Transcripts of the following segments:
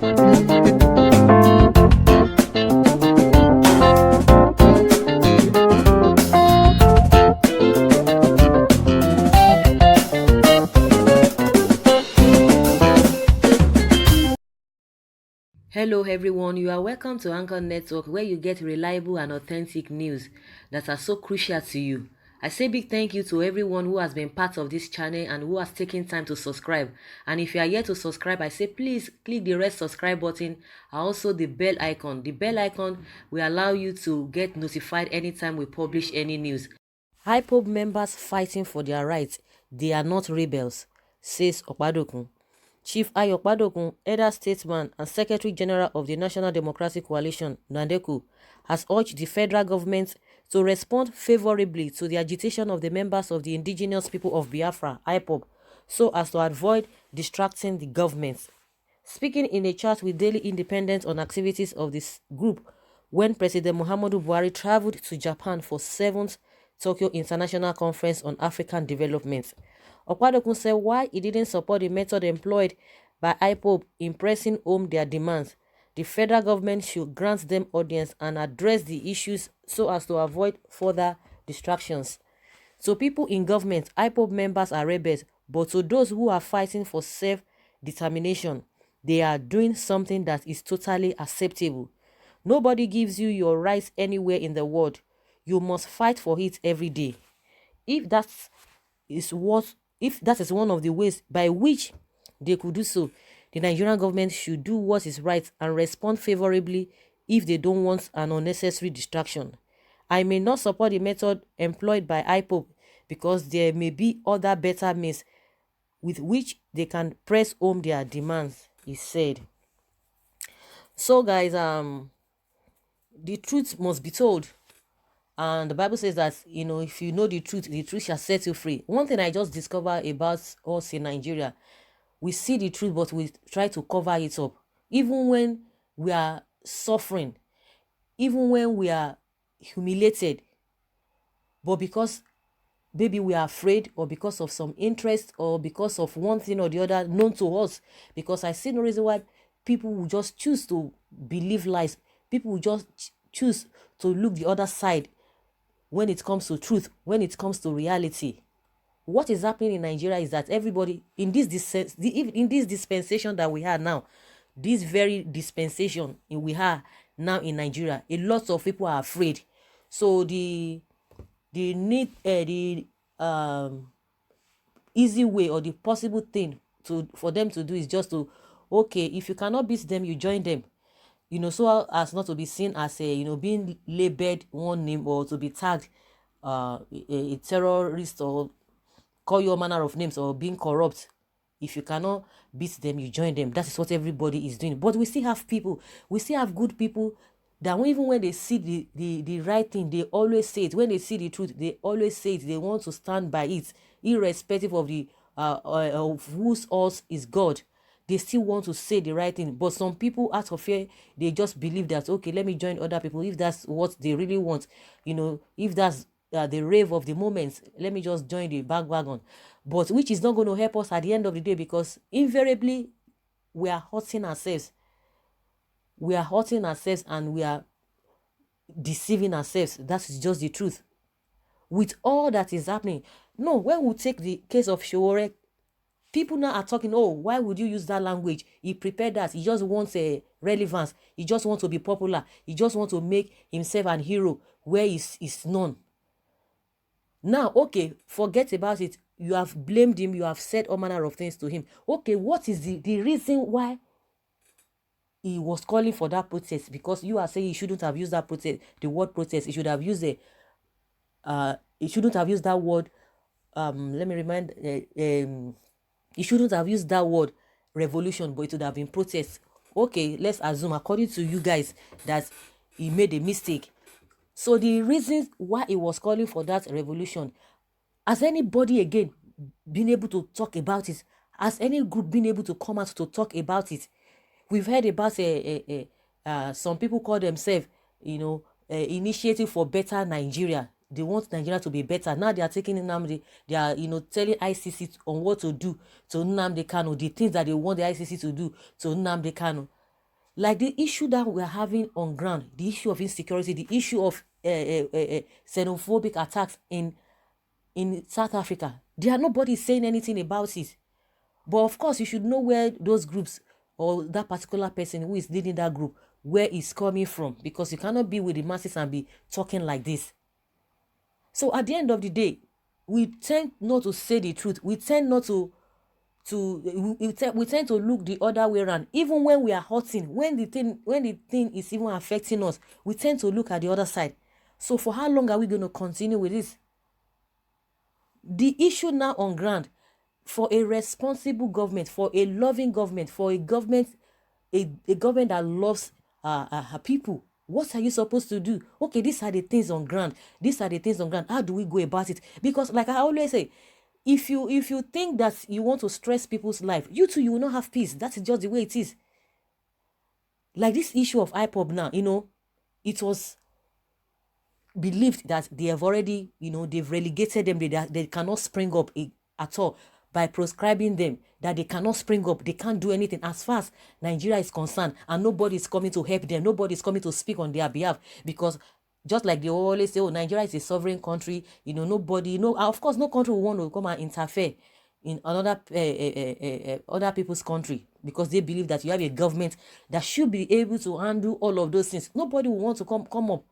Hello everyone, you are welcome to Anchor Network where you get reliable and authentic news that are so crucial to you. I say big thank you to everyone who has been part of this channel and who has taken time to subscribe. And if you are yet to subscribe, I say please click the red subscribe button and also the bell icon. The bell icon will allow you to get notified anytime we publish any news. IPOB members fighting for their rights, they are not rebels, says Opadokun. Chief Opadokun, elder statesman and Secretary General of the National Democratic Coalition, NADECO, has urged the federal government to respond favorably to the agitation of the members of the indigenous people of Biafra, IPOB, so as to avoid distracting the government. Speaking in a chat with Daily Independent on activities of this group when President Muhammadu Buhari traveled to Japan for 7th Tokyo International Conference on African Development. Opadokun said why he didn't support the method employed by IPOB in pressing home their demands, the federal government should grant them audience and address the issues so as to avoid further distractions. So people in government, IPOB members are rebels, but to those who are fighting for self-determination, they are doing something that is totally acceptable. Nobody gives you your rights anywhere in the world. You must fight for it every day. If that is what, if that is one of the ways by which they could do so, the Nigerian government should do what is right and respond favorably if they don't want an unnecessary distraction. I may not support the method employed by IPOB because there may be other better means with which they can press home their demands, he said. So guys, the truth must be told. And the Bible says that, if you know the truth shall set you free. One thing I just discovered about us in Nigeria, we see the truth, but we try to cover it up. Even when we are suffering, even when we are humiliated, but because maybe we are afraid or because of some interest or because of one thing or the other known to us, because I see no reason why people will just choose to believe lies. People will just choose to look the other side when it comes to truth, when it comes to reality. What is happening in Nigeria is that everybody in this dispensation that we have now, this very dispensation we have now in Nigeria, a lot of people are afraid. So the need the easy way or the possible thing for them to do is just to, okay, if you cannot beat them, you join them, so as not to be seen as being labeled one name or to be tagged a terrorist or call you all manner of names or being corrupt. If you cannot beat them, you join them. That is what everybody is doing. But we still have good people that even when they see the right thing, they always say it. When they see the truth, they always say it. They want to stand by it, irrespective of the of whose us is God. They still want to say the right thing. But some people, out of fear, they just believe that, okay, let me join other people. If that's what they really want, if that's the rave of the moment, let me just join the bandwagon. But which is not going to help us at the end of the day, because invariably we are hurting ourselves. We are hurting ourselves and we are deceiving ourselves. That is just the truth. With all that is happening. No, when we take the case of Showore, people now are talking, oh, why would you use that language? He prepared that. He just wants a relevance. He just wants to be popular. He just wants to make himself an hero where he's known. Now, okay, forget about it. You have blamed him. You have said all manner of things to him. Okay, what is the reason why he was calling for that protest? Because you are saying he shouldn't have used that protest, the word protest. He should have used he shouldn't have used that word. Let me remind. He shouldn't have used that word revolution, but it would have been protest. Okay, let's assume, according to you guys, that he made a mistake. So the reasons why he was calling for that revolution, has anybody again been able to talk about it? Has any group been able to come out to talk about it? We've heard about some people call themselves, Initiative for Better Nigeria. They want Nigeria to be better. Now they are taking Nnamdi. They are, telling ICC on what to do to Nnamdi Kanu, the things that they want the ICC to do to Nnamdi Kanu. Like the issue that we're having on ground, the issue of insecurity, the issue of xenophobic attacks in South Africa. Nobody is saying anything about it. But of course, you should know where those groups or that particular person who is leading that group, where it's coming from, because you cannot be with the masses and be talking like this. So at the end of the day, we tend not to say the truth. We tend not we tend to look the other way around. Even when we are hurting, when the thing is even affecting us, we tend to look at the other side. So for how long are we going to continue with this? The issue now on ground, for a responsible government, for a loving government, for a government that loves her people, what are you supposed to do? Okay, these are the things on ground. These are the things on ground. How do we go about it? Because like I always say, if you think that you want to stress people's life, you too, you will not have peace. That's just the way it is. Like this issue of IPOB now, it was believed that they have already, they've relegated them. They cannot spring up at all by prescribing them, that they cannot spring up. They can't do anything as far as Nigeria is concerned, and nobody is coming to help them. Nobody is coming to speak on their behalf, because just like they always say, oh, Nigeria is a sovereign country. Nobody, of course, no country will want to come and interfere in another other people's country, because they believe that you have a government that should be able to handle all of those things. Nobody will want to come up.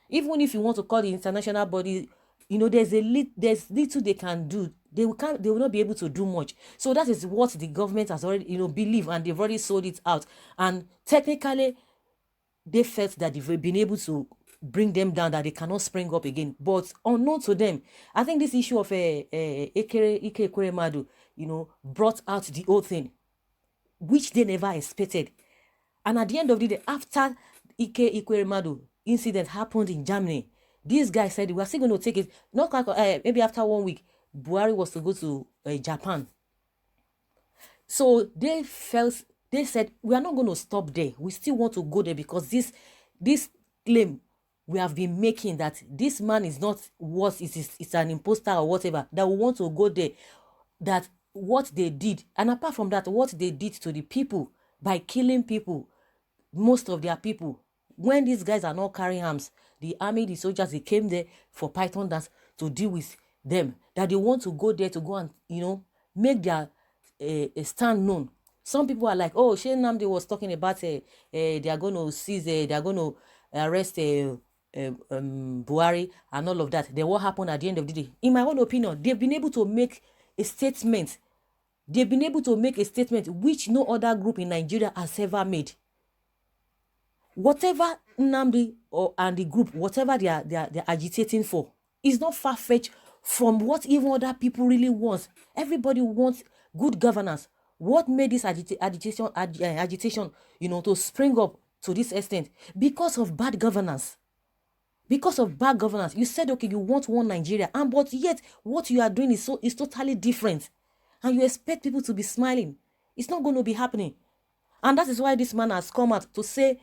Even if you want to call the international body, there's little they can do. They will not be able to do much. So that is what the government has already, believe, and they've already sold it out. And technically, they felt that they've been able to bring them down, that they cannot spring up again. But unknown to them, I think this issue of Ike Ekweremadu, brought out the whole thing, which they never expected. And at the end of the day, after Ike Ekweremadu incident happened in Germany, this guy said we are still going to take it. Not maybe after 1 week, Buhari was to go to Japan. So they said we are not going to stop there. We still want to go there, because this claim we have been making, that this man is not what it's an imposter or whatever, that we want to go there, that what they did, and apart from that, what they did to the people by killing people, most of their people, when these guys are not carrying arms, the army, the soldiers, they came there for Python dance to deal with them, that they want to go there to go and make their stand known. Some people are like, oh, Shane Namdi was talking about they are going to seize, they are going to arrest Buhari and all of that. Then what happened at the end of the day? In my own opinion, they've been able to make a statement. They've been able to make a statement which no other group in Nigeria has ever made. Whatever Nnamdi and the group, whatever they're agitating for, is not far-fetched from what even other people really want. Everybody wants good governance. What made this agitation, to spring up to this extent? Because of bad governance. Because of bad governance. You said, okay, you want one Nigeria, but yet what you are doing is totally different. And you expect people to be smiling. It's not going to be happening. And that is why this man has come out to say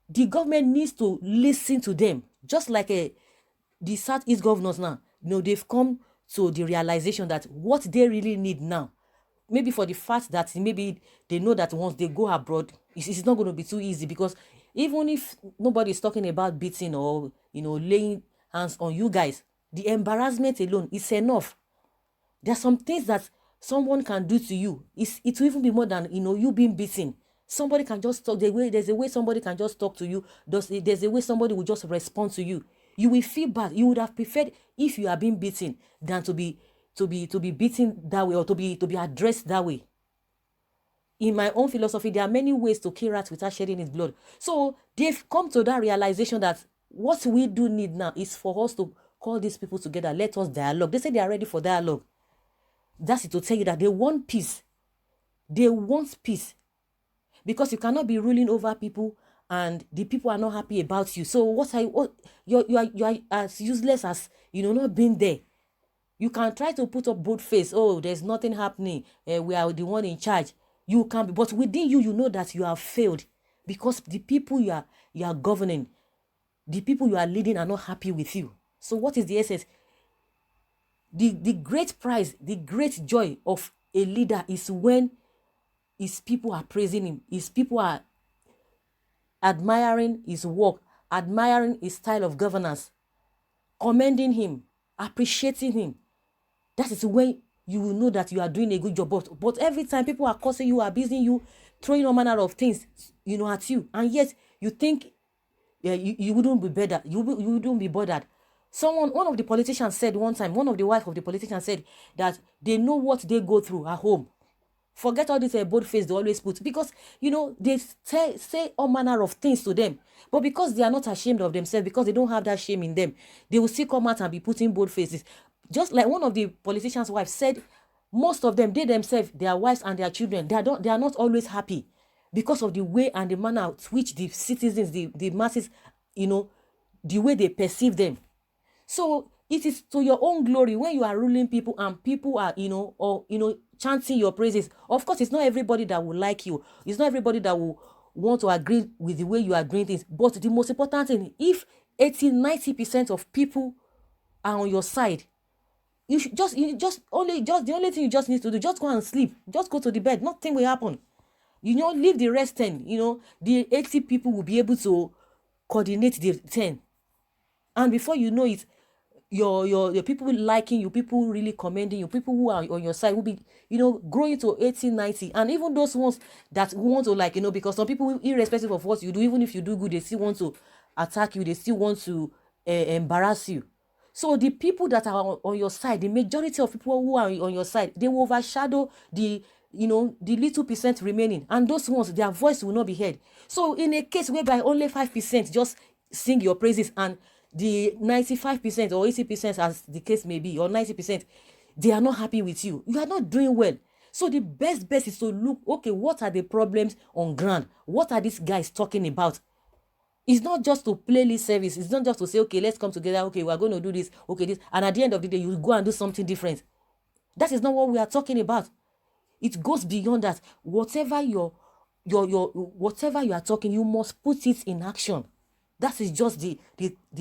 the government needs to listen to them. Just like the Southeast governors now, they've come to the realization that what they really need now, maybe for the fact that maybe they know that once they go abroad, it's not going to be too easy, because even if nobody is talking about beating or, laying hands on you guys, the embarrassment alone is enough. There are some things that someone can do to you. It will even be more than, you being beaten. Somebody can just talk. There's a way somebody can just talk to you. There's a way somebody will just respond to you. You will feel bad. You would have preferred if you are being beaten than to be beaten that way, or to be addressed that way. In my own philosophy, there are many ways to kill rats without shedding his blood. So they've come to that realization that what we do need now is for us to call these people together. Let us dialogue. They say they are ready for dialogue. That's it, to tell you that they want peace. They want peace. Because you cannot be ruling over people and the people are not happy about you. So you are as useless as, not being there. You can try to put up both face. Oh, there's nothing happening. We are the one in charge. You can be, but within you, you know that you have failed, because the people you are governing, the people you are leading are not happy with you. So what is the essence? The great prize, the great joy of a leader is when his people are praising him, his people are admiring his work, admiring his style of governance, commending him, appreciating him. That is when you will know that you are doing a good job. But every time people are cursing you, abusing you, throwing all manner of things, at you, and yet you think you wouldn't be better, you wouldn't be bothered. One of the politicians said one time, one of the wife of the politician said that they know what they go through at home. Forget all this bold face they always put, because they say all manner of things to them, but because they are not ashamed of themselves, because they don't have that shame in them, they will still come out and be putting bold faces. Just like one of the politicians' wives said, most of them, they themselves, their wives and their children, they are not always happy because of the way and the manner which the citizens, the masses, the way they perceive them. So it is to your own glory when you are ruling people and people are, chanting your praises. Of course, it's not everybody that will like you. It's not everybody that will want to agree with the way you are doing things. But the most important thing, if 80-90% of people are on your side, the only thing you just need to do, just go and sleep. Just go to the bed. Nothing will happen. Leave the rest 10. The 80 people will be able to coordinate the 10. And before you know it, your people liking you, people really commending you, people who are on your side will be, growing to 80, 90. And even those ones that want to because some people, irrespective of what you do, even if you do good, they still want to attack you, they still want to embarrass you. So the people that are on your side, the majority of people who are on your side, they will overshadow the little percent remaining, and those ones, their voice will not be heard. So in a case whereby only 5% just sing your praises, and the 95% or 80%, as the case may be, or 90%, they are not happy with you, you are not doing well. So the best is to look, okay, what are the problems on ground? What are these guys talking about? It's not just to play lip service. It's not just to say, okay, let's come together. Okay, we're going to do this. Okay, this. And at the end of the day, you go and do something different. That is not what we are talking about. It goes beyond that. Whatever whatever you are talking, you must put it in action. That is just the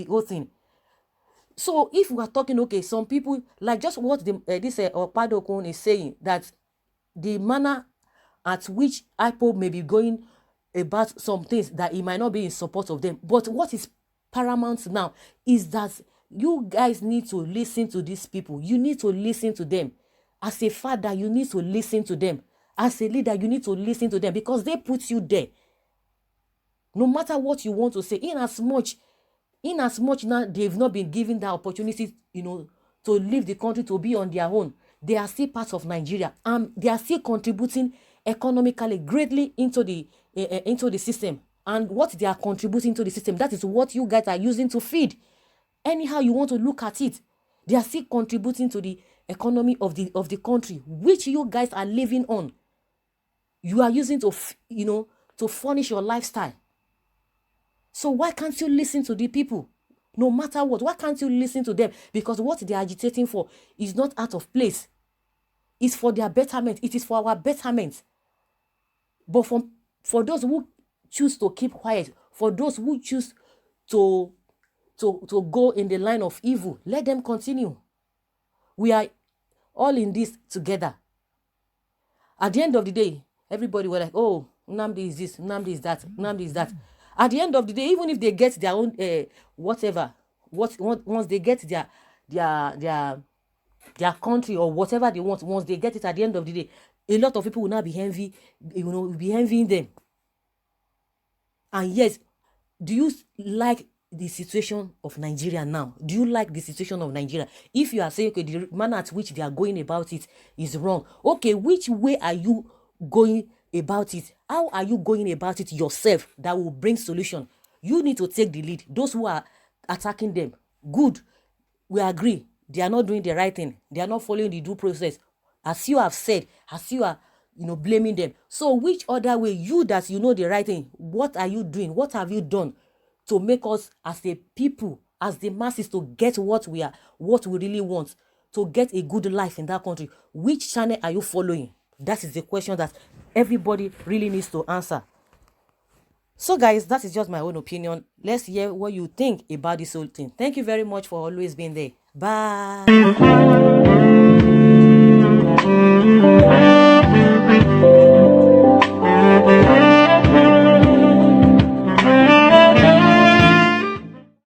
whole thing. So if we are talking, okay, some people, like just what this Opadokun is saying, that the manner at which IPOB may be going about some things, that he might not be in support of them. But what is paramount now is that you guys need to listen to these people. You need to listen to them. As a father, you need to listen to them. As a leader, you need to listen to them, because they put you there. No matter what you want to say, in as much now they've not been given the opportunity, to leave the country, to be on their own, they are still part of Nigeria, and they are still contributing economically greatly into the system. And what they are contributing to the system, that is what you guys are using to feed. Anyhow you want to look at it, they are still contributing to the economy of the country, which you guys are living on. You are using to furnish your lifestyle. So why can't you listen to the people? No matter what, why can't you listen to them? Because what they are agitating for is not out of place. It's for their betterment. It is for our betterment. But for those who choose to keep quiet, for those who choose to go in the line of evil, let them continue. We are all in this together. At the end of the day, everybody was like, oh, Nnamdi is this, Nnamdi is that, Nnamdi is that. At the end of the day, even if they get their own whatever, once they get their country or whatever they want, once they get it, at the end of the day, a lot of people will now be envying them. And yes, do you like the situation of Nigeria now? Do you like the situation of Nigeria? If you are saying, okay, the manner at which they are going about it is wrong, okay, which way are you going about it? How are you going about it yourself that will bring solution? You need to take the lead. Those who are attacking them, good, we agree, they are not doing the right thing. They are not following the due process, as you have said, as you are blaming them. So which other way, you that you know the right thing, what are you doing? What have you done to make us as a people, as the masses, to get what we really want, to get a good life in that country? Which channel are you following? That is the question that everybody really needs to answer. So guys, that is just my own opinion. Let's hear what you think about this whole thing. Thank you very much for always being there. Bye.